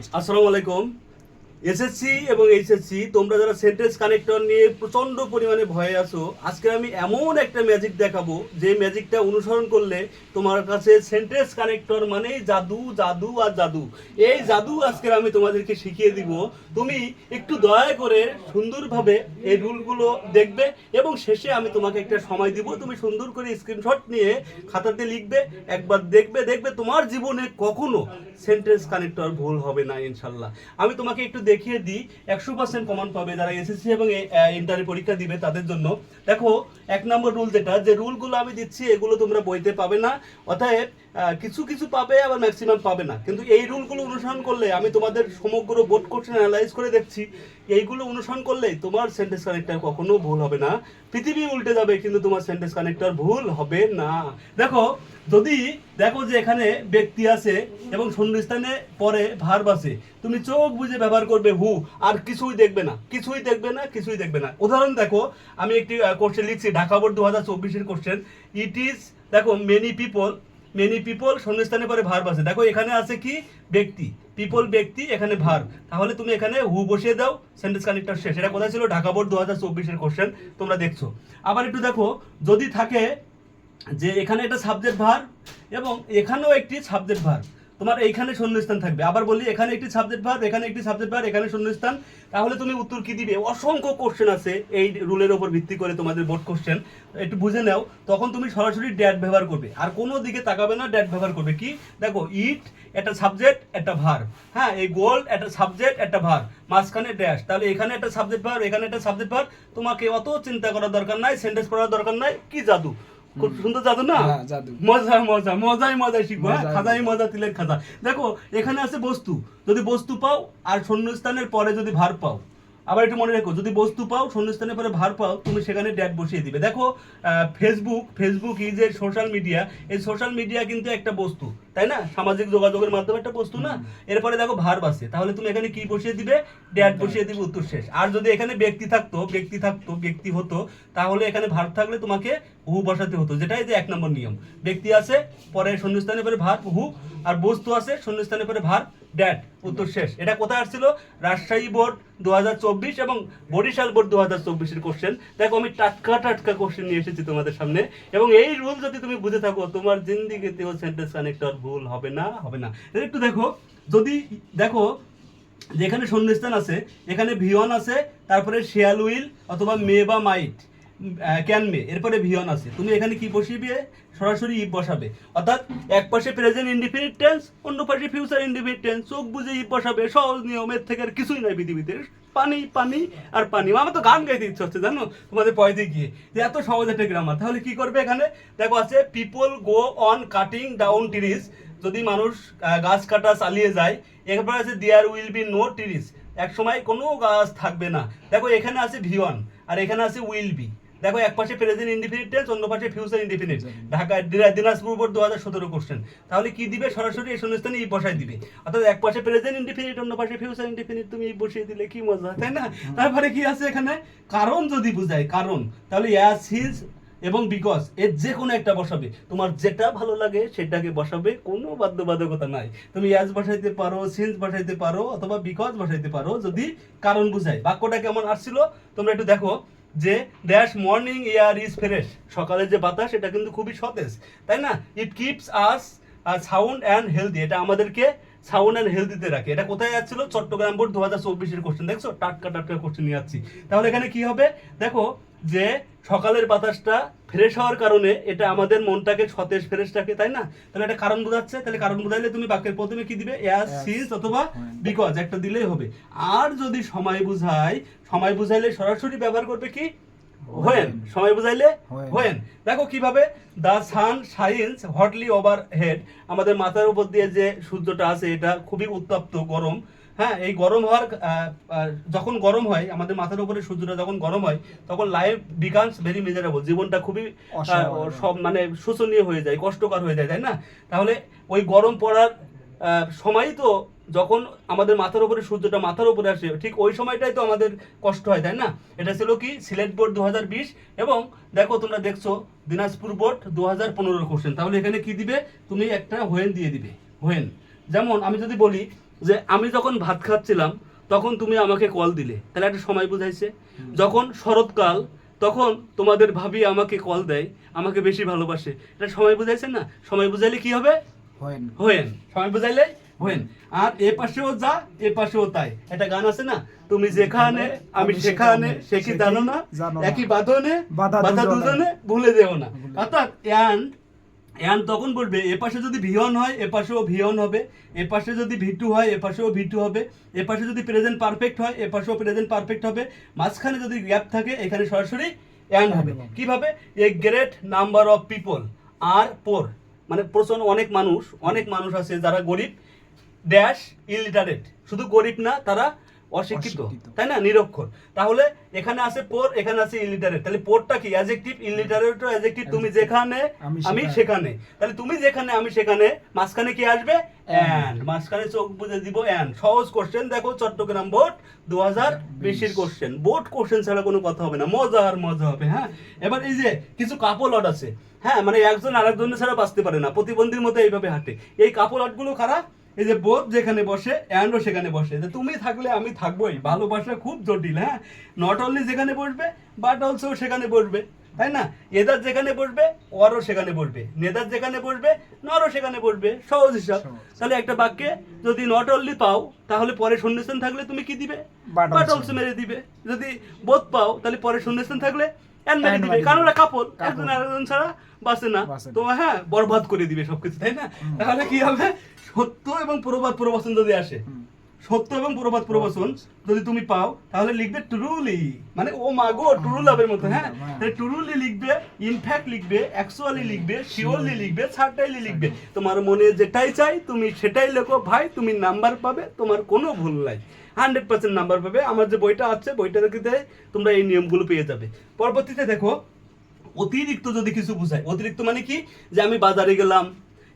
আসসালামু আলাইকুম। এসএসসি এবং এইচএসসি তোমরা যারা সেন্টেন্স কানেক্টর নিয়ে প্রচণ্ড পরিমাণে ভয়ে আছো, আজকে আমি এমন একটা ম্যাজিক দেখাবো যে ম্যাজিকটা অনুসরণ করলে তোমার কাছে সেন্টেন্স কানেক্টর মানেই জাদু জাদু আর জাদু। এই জাদু আজকে আমি তোমাদেরকে শিখিয়ে দিব। তুমি একটু দয়া করে সুন্দরভাবে এই রুলগুলো দেখবে এবং শেষে আমি তোমাকে একটা সময় দিব, তুমি সুন্দর করে স্ক্রিনশট নিয়ে খাতাতে লিখবে, একবার দেখবে দেখবে তোমার জীবনে কখনো সেন্টেন্স কানেক্টর ভুল হবে না ইনশাল্লাহ। আমি তোমাকে একটু দেখিয়ে দিই, 100% কমন পাবে যারা এসএসসি এবং ইন্টারের পরীক্ষা দিবে তাদের জন্য। দেখো, 1 নম্বর রুল যে রুলগুলো আমি দিচ্ছি এগুলো তোমরা বইতে পাবে না, অতএব কিছু কিছু পাবে আবার ম্যাক্সিমাম পাবে না, কিন্তু এই রুলগুলো অনুসরণ করলে আমি তোমাদের সমগ্র বোর্ড কোশ্চেন অ্যানালাইজ করে দেখছি, এইগুলো অনুসরণ করলে তোমার সেন্টেন্স কানেক্টর কখনো ভুল হবে না। পৃথিবী উল্টে যাবে কিন্তু তোমার সেন্টেন্স কানেক্টর ভুল হবে না। দেখো, যদি দেখো যে এখানে ব্যক্তি আছে এবং শূন্যস্থানে পরে ভার্ব আছে, তুমি চোখ বুঝে ব্যবহার করবে হু, আর কিছুই দেখবে না, কিছুই দেখবে না, কিছুই দেখবে না। উদাহরণ দেখো, আমি একটি কোশ্চেন লিখছি, ঢাকা বোর্ড 2024-এর কোশ্চেন। ইট ইজ, দেখো মেনি পিপল শূন্যস্থানে পরে ভার্ব আছে, দেখো এখানে আছে কি ব্যক্তি, পিপল ব্যক্তি, এখানে ভার্ব, তাহলে তুমি এখানে হু বসিয়ে দাও, সেন্টেন্স কানেক্টর শেষ। এটা কোথায় ছিল? ঢাকা বোর্ড 2024-এর কোশ্চেন, তোমরা দেখছো। আবার একটু দেখো, যদি থাকে যে এখানে একটা সাবজেক্ট ভার্ব এবং এখানেও একটি সাবজেক্ট ভার্ব, তোমার এইখানে শূন্যস্থান থাকবে। আবার বলি, এখানে একটি সাবজেক্ট ভার্ব, এখানে একটি সাবজেক্ট ভার্ব, এখানে শূন্যস্থান, তাহলে তুমি উত্তর কি দিবে? অসংখ্য কোশ্চেন আছে এই রুলের উপর ভিত্তি করে তোমাদের বোর্ড কোশ্চেন, একটু বুঝে নাও। তখন তুমি সরাসরি ড্যাট ব্যবহার করবে, আর কোনো দিকে তাকাবে না, ড্যাট ব্যবহার করবে। কি দেখো, ইট একটা সাবজেক্ট একটা ভার্ব, হ্যাঁ, এই গোল্ড একটা সাবজেক্ট একটা ভার্ব, মাঝখানে ড্যাশ, তাহলে এখানে একটা সাবজেক্ট ভার্ব, এখানে একটা সাবজেক্ট ভার্ব। তোমাকে অত চিন্তা করার দরকার নাই, সেন্টেন্স পড়ার দরকার নাই। কি জাদু, খুব সুন্দর জাদু না? জাদু। মজা মজা মজাই মজা শিখবো, হ্যাঁ, মজাই খাজাই মজা তিলের খাজা। দেখো, এখানে আছে বস্তু, যদি বস্তু পাও আর শূন্যস্থানের পরে যদি ভার পাও, আবার একটু মনে রেখো, যদি বস্তু পাও শূন্যস্থানের পরে ভার পাও, তুমি সেখানে ড্যাট বসিয়ে দিবে। দেখো, Facebook is a social media, এই সোশ্যাল মিডিয়া কিন্তু একটা বস্তু, তাই না? সামাজিক যোগাযোগের মাধ্যমে একটা বস্তু না? এরপরে দেখো ভার্ব আছে, তাহলে তুমি এখানে কি বসিয়ে দিবে? ড্যাট বসিয়ে দিবে, উত্তর শেষ। আর যদি এখানে ব্যক্তি হতো, তাহলে এখানে ভার্ব থাকলে তোমাকে হু বসাতে হতো, যেটাই যে 1 নম্বর নিয়ম। ব্যক্তি আছে, পরে শূন্যস্থানে পরে ভার্ব হু, আর বস্তু আছে শূন্যস্থানে পরে ভার্ব ড্যাট, উত্তর শেষ। এটা কোথায় আসছিল? রাজশাহী বোর্ড 2024 এবং বরিশাল বোর্ড 2024-এর কোশ্চেন। দেখো, আমি টাটকা কোশ্চেন নিয়ে এসেছি তোমাদের সামনে, এবং এই রুল যদি তুমি বুঝে থাকো, তোমার জিন্দিগিতেও সেন্টেন্স কানেক্টর ভুল হবে না, হবে না। একটু দেখো, যদি দেখো যেখানে শূন্যস্থান আছে, এখানে ভিওয়ান আছে, তারপরে শেয়াল উইল অথবা মে বা মাইট, ক্যান মে, এরপরে ভিওয়ান আছে, তুমি এখানে কি বসিয়ে সরাসরি ইফ বসাবে। অর্থাৎ এক পাশে প্রেজেন্ট ইনডিফিনিট টেন্স, অন্য পাশে ফিউচার ইনডিফিনিট টেন্স, চোখ বুঝে ইফ বসাবে। সহজ নিয়মের থেকে আর কিছুই নাই পৃথিবীতে, পানি পানি আর পানি। আমার তো গান গাইতে ইচ্ছে হচ্ছে জানো তোমাদের পয়েতে গিয়ে, যে এত সহজ একটা গ্রামার। তাহলে কি করবে? এখানে দেখো আছে people go on cutting down trees, যদি মানুষ গাছ কাটা চালিয়ে যায়। এরপর আছে there will be no trees, এক সময় কোনো গাছ থাকবে না। দেখো, এখানে আছে ভিওয়ান আর এখানে আছে উইল বি। দেখো, এক পাশে প্রেজেন্ট ইনডিফিনিট টেন্স, অন্য পাশে future indefinite. Dhaka Dinajpur board 2017 question. তাহলে কি দিবে? সরাসরি এই শূন্যস্থানে ই বসাই দিবে। অর্থাৎ এক পাশে প্রেজেন্ট ইনডিফিনিট, অন্য পাশে ফিউচার ইনডিফিনিট, তুমি বসিয়ে দিলে কি মজা, তাই না? তারপরে কি আছে এখানে? কারণ যদি বুঝায়, কারণ, তাহলে অ্যাজ হিজ এবং বিকজ, এর যে কোনো একটা বসাবে, তোমার যেটা ভালো লাগে সেটাকে বসাবে, কোনো বাধ্যবাধকতা নাই। তুমি অ্যাজ বসাইতে পারো, সিন্স বসাইতে পারো, অথবা বিকজ বসাইতে পারো, যদি কারণ বুঝায়। বাক্যটা কেমন আসছিল তোমরা একটু দেখো, যে দ্যাশ মর্নিং এয়ার ইজ ফ্রেশ, সকালের যে বাতাস এটা কিন্তু খুবই সতেজ, তাই না? It keeps us sound and healthy, এটা আমাদেরকে সাউন্ড অ্যান্ড হেলদিতে রাখে। এটা কোথায় যাচ্ছিল? চট্টগ্রাম বোর্ড 2024-এর কোশ্চেন। দেখছো, টাটকা কোশ্চেন নিয়ে যাচ্ছি। তাহলে এখানে কি হবে? দেখো, যে সকালের বাতাসটা ফ্রেশ হওয়ার কারণে এটা আমাদের মনটাকে সতেজ ফ্রেশ রাখে, তাই না? তাহলে এটা কারণ বোঝাচ্ছে, তাহলে কারণ বোঝাইলে তুমি বাক্যের প্রথমে কি দিবে? অ্যাজ, সিন্স অথবা বিকজ, একটা দিলেই হবে। আর যদি সময় বুঝাইলে সরাসরি ব্যবহার করবে কি? হোয়েন। সময় বুঝাইলে হোয়েন। দেখো কিভাবে, the sun shines hotly overhead, আমাদের মাথার উপর দিয়ে যে সূর্যটা আছে এটা খুবই উত্তপ্ত, গরম। হ্যাঁ, এই গরম হওয়ার যখন গরম হয় আমাদের মাথার উপরে সূর্যটা যখন গরম হয়, তখন লাইফ বিকামস ভেরি মিজারেবল, জীবনটা খুবই সব মানে শোচনীয় হয়ে যায়, কষ্টকর হয়ে যায়, তাই না? তাহলে ওই গরম পড়ার সময়ই তো, যখন আমাদের মাথার উপরে সূর্যটা মাথার উপরে আসে, ঠিক ওই সময়টাই তো আমাদের কষ্ট হয়, তাই না? এটা ছিল কি? সিলেট বোর্ড 2020 এবং দেখো তোমরা দেখছো দিনাজপুর বোর্ড 2015 কোশ্চেন। তাহলে এখানে কি দিবে? তুমি একটা হোয়েন দিয়ে দিবে, হোয়েন। যেমন আমি যদি বলি, যে আমি যখন ভাত খাচ্ছিলাম তখন তুমি আমাকে কল দিলে, তাহলে একটা সময় বুঝাইছে। যখন শরৎকাল তখন তোমাদের ভাবি আমাকে কল দেয়, আমাকে বেশি ভালোবাসে, এটা সময় বুঝাইছে না? সময় বুঝাইলে কি হবে? হোয়েন। সময় বুঝাইলে হোয়েন। আর এ পাশেও যা এ পাশেও তাই, একটা গান আছে না, তুমি যেখানে আমি সেখানে, সে কি জানো না, একই বাঁধনে বাঁধা দুজনে, ভুলে যেও না। অর্থাৎ অ্যান্ড তখন বলবে এ পাশে যদি ভিয়ন হয় এ পাশেও ভিয়ন হবে, এ পাশে যদি ভিটু হয় এ পাশেও ভিটু হবে, এ পাশে যদি প্রেজেন্ট পারফেক্ট হয় এ পাশেও প্রেজেন্ট পারফেক্ট হবে, মাঝখানে যদি গ্যাপ থাকে এখানে সরাসরি অ্যান্ড হবে। কিভাবে? A great number of people are poor, মানে প্রচন্ড অনেক মানুষ আছে যারা গরিব, ড্যাশ ইলিটারেট, শুধু গরিব না, তারা অশিক্ষিত, তাই না, নিরক্ষর। তাহলে এখানে আছে পোর, এখানে আছে ইলিটারেট, তাহলে পোরটা কি অ্যাডজেক্টিভ, ইলিটারেট অ্যাডজেক্টিভ, তুমি যেখানে আমি সেখানে, তাহলে তুমি যেখানে আমি সেখানে, মাঝখানে কি আসবে? অ্যান্ড, মাঝখানে চোখ বুঝে দিব অ্যান্ড। সহজ কোশ্চেন, দেখো Chattogram board 2020 question, board question ছাড়া কোনো কথা হবে না, মজা হবে। হ্যাঁ, এবার এই যে কিছু কাপল অট আছে, হ্যাঁ, মানে একজন আরেকজনের ছাড়া বাঁচতে পারে না, প্রতিবন্ধীর মতো এইভাবে হাঁটে, এই কাপল অটগুলো খারাপ। এই যে বোধ যেখানে বসে অ্যান্ডও সেখানে বসে, যে তুমি থাকলে আমি থাকবোই, ভালোবাসা খুব জটিল। হ্যাঁ, নট অনলি যেখানে বসবে বাট অলসো সেখানে বসবে, তাই না? এদার যেখানে বসবে অরও সেখানে বসবে, নেদার যেখানে বসবে নরও সেখানে বসবে, সহজ হিসাব। তাহলে একটা বাক্যে যদি নট অনলি পাও তাহলে পরে শূন্যস্থান থাকলে তুমি কি দিবে? বাট অলসো মেরে দিবে। যদি বোধ পাও তাহলে পরে শূন্যস্থান থাকলে অ্যান্ড মেরে দিবে, কারণ ওরা কাপল, একজন আরেকজন ছাড়া বাঁচে না, তো হ্যাঁ বরবাদ করে দিবে সবকিছু, তাই না? তাহলে কি হবে? সত্য এবং প্রবাদ প্রবচন যদি আসে, সত্য এবং প্রবাদ প্রবচন যদি তুমি পাও তাহলে লিখবে ট্রুলি, মানে ও মাগো ট্রু লাভের মতো। হ্যাঁ, তাহলে ট্রুলি লিখবে, ইনফ্যাক্ট লিখবে, অ্যাকচুয়ালি লিখবে, শিওরলি লিখবে, সার্টাইনলি লিখবে। তোমার মনে যেটাই চাই তুমি সেটাই লেখো ভাই, তুমি নাম্বার পাবে, তোমার কোনো ভুল নাই, 100% নাম্বার পাবে। আমার যে বইটা আছে বইটা দেখে তোমরা এই নিয়মগুলো পেয়ে যাবে। পরবর্তীতে দেখো, অতিরিক্ত যদি কিছু বুঝায়, অতিরিক্ত মানে কি, যে আমি বাজারে গেলাম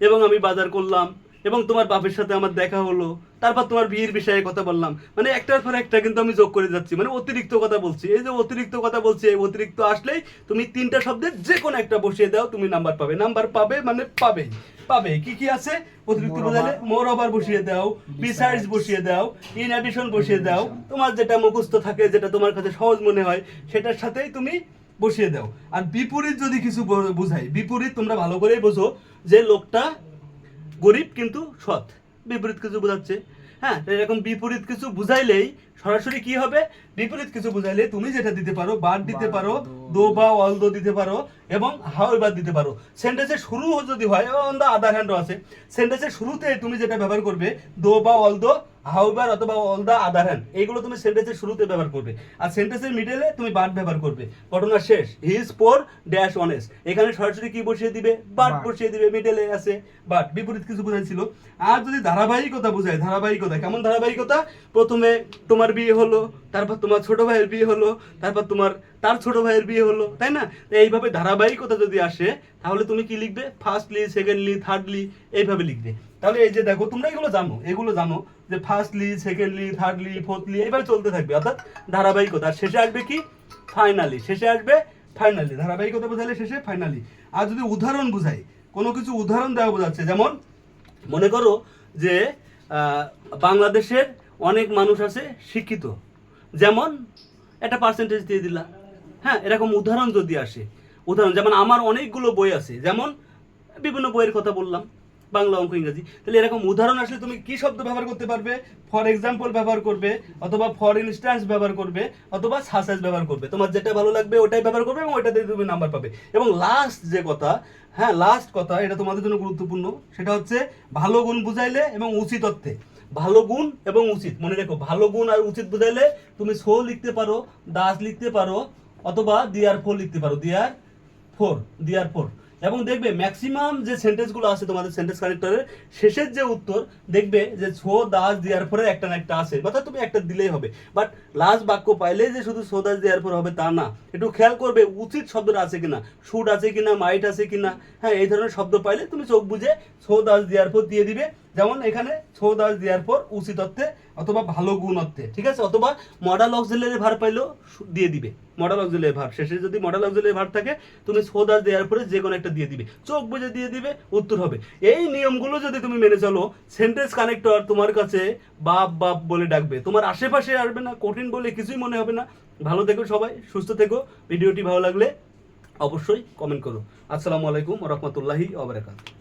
এবং আমি বাজার করলাম এবং তোমার বাপের সাথে আমার দেখা হলো, তারপর তোমার বিয়ের বিষয়ে কথা বললাম, মানে একটার পর একটা কিন্তু আমি যোগ করে যাচ্ছি, মানে অতিরিক্ত কথা বলছি। এই যে অতিরিক্ত কথা বলছি, এই অতিরিক্ত আসলেই তুমি তিনটা শব্দের যে কোনো একটা বসিয়ে দাও, তুমি নাম্বার পাবে। নাম্বার পাবে মানে পাবে। কি আছে অতিরিক্ত বোঝালে? মোর ওভার বসিয়ে দাও, বিসাইডস বসিয়ে দাও, ইন অ্যাডিশন বসিয়ে দাও, তোমার যেটা মুখস্থ থাকে, যেটা তোমার কাছে সহজ মনে হয় সেটার সাথেই তুমি বসিয়ে দাও। আর বিপরীত যদি কিছু বুঝাই, বিপরীত তোমরা ভালো করেই বোঝো যে লোকটা গরিব কিন্তু সৎ, বিপরীত কিছু বোঝাচ্ছে। হ্যাঁ, এরকম বিপরীত কিছু বুঝাইলেই সরাসরি কি হবে? বিপরীত কিছু বুঝাইলে তুমি যেটা দিতে পারো, বাদ দিতে পারো, দো বা অল দো দিতে পারো, এবং হাউ এবার দিতে পারো। সেন্টেন্সের শুরু যদি হয়, অন দা আদার হ্যান্ডও আছে, সেন্টেন্সের শুরুতে তুমি যেটা ব্যবহার করবে, দো বা অল দো, হাউএভার অথবা অল দা আদার হ্যান্ড, এইগুলো তুমি সেন্টেন্সের শুরুতে ব্যবহার করবে। আর সেন্টেন্সের মিডলে তুমি বাট ব্যবহার করবে। ঘটনা শেষ, he is poor dash honest, এখানে সরাসরি কি বসিয়ে দিবে? বাট বসিয়ে দিবে, মিডলে আছে বাট। বিপরীত কিছু বোঝাইছিল। আর যদি ধারাবাহিকতা বোঝায়, ধারাবাহিকতা কেমন? ধারাবাহিকতা, প্রথমে তোমার বিয়ে হলো, তারপর তোমার ছোট ভাইয়ের বিয়ে হলো, তারপর তোমার তার ছোট ভাইয়ের বিয়ে হলো, তাই না? এইভাবে ধারাবাহিকতা যদি আসে তাহলে তুমি কি লিখবে? ফার্স্টলি, সেকেন্ডলি, থার্ডলি, এইভাবে লিখবে। তাহলে এই যে দেখো, তোমরা এগুলো জানো যে ফার্স্টলি, সেকেন্ডলি, থার্ডলি, ফোর্থলি, এইভাবে চলতে থাকবে, অর্থাৎ ধারাবাহিকতা। আর শেষে আসবে কি? ফাইনালি, শেষে আসবে ফাইনালি। ধারাবাহিকতা বোঝালে শেষে ফাইনালি। আর যদি উদাহরণ বোঝাই, কোনো কিছু উদাহরণ দেওয়া বোঝাচ্ছে, যেমন মনে করো যে বাংলাদেশের অনেক মানুষ আছে শিক্ষিত, যেমন একটা পার্সেন্টেজ দিয়ে দিলা। হ্যাঁ, এরকম উদাহরণ যদি আসে, উদাহরণ যেমন আমার অনেকগুলো বই আছে, যেমন বিভিন্ন বইয়ের কথা বললাম, বাংলা, অঙ্ক, ইংরেজি। তাহলে এরকম উদাহরণ আসলে তুমি কি শব্দ ব্যবহার করতে পারবে? ফর এক্সাম্পল ব্যবহার করবে, অথবা ফর ইনস্ট্যান্স ব্যবহার করবে, অথবা সাসেস ব্যবহার করবে। তোমার যেটা ভালো লাগবে ওটাই ব্যবহার করবে এবং ওইটাতে তুমি নাম্বার পাবে। এবং লাস্ট যে কথা, হ্যাঁ লাস্ট কথা, এটা তোমাদের জন্য গুরুত্বপূর্ণ, সেটা হচ্ছে ভালো গুণ বুঝাইলে এবং উচিত অর্থে। ভালো গুণ এবং উচিত, মনে রেখো, ভালো গুণ আর উচিত বুঝাইলে তুমি সো লিখতে পারো, দাস লিখতে পারো, অথবা দিয়ার ফোর লিখতে পারো, দিয়ার ফোর। এবং দেখবে ম্যাক্সিমাম যে সেন্টেন্সগুলো আছে তোমাদের সেন্টেন্স কানেক্টরের শেষের যে উত্তর, দেখবে যে সো দাস দিয়ার ফোরে একটা না একটা আছে, অর্থাৎ তুমি একটা দিলেই হবে। বাট লাস্ট বাক্য পাইলে যে শুধু সো দাস দিয়ার ফোর হবে তা না, একটু খেয়াল করবে উচিত শব্দটা আছে কিনা, শুড আছে কিনা, মাইট আছে কিনা। হ্যাঁ, এই ধরনের শব্দ পাইলে তুমি চোখ বুঝে সো দাস দিয়ার ফোর দিয়ে দিবে, যেমন এখানে ছো দাস দেওয়ার পর উচিত অর্থে অথবা ভালো গুণ অর্থে, ঠিক আছে, অথবা মডাল অক্সিলারি ভার্ব পাইলেও দিয়ে দিবে মডাল অক্সিলারি ভার্ব, শেষে যদি মডাল অক্সিলারি ভার্ব থাকে তুমি ছো দাস দেওয়ার পরে যে কোনো একটা দিয়ে দিবে, চোখ বুজে দিয়ে দিবে, উত্তর হবে। এই নিয়মগুলো যদি তুমি মেনে চলো, সেন্টেন্স কানেক্টর তোমার কাছে বাপ বাপ বলে ডাকবে, তোমার আশেপাশে আসবে না, কঠিন বলে কিছুই মনে হবে না। ভালো থেকো সবাই, সুস্থ থেকো। ভিডিওটি ভালো লাগলে অবশ্যই কমেন্ট করো। আসসালামু আলাইকুম ওয়া রাহমাতুল্লাহি ওয়া বারাকাতুহু।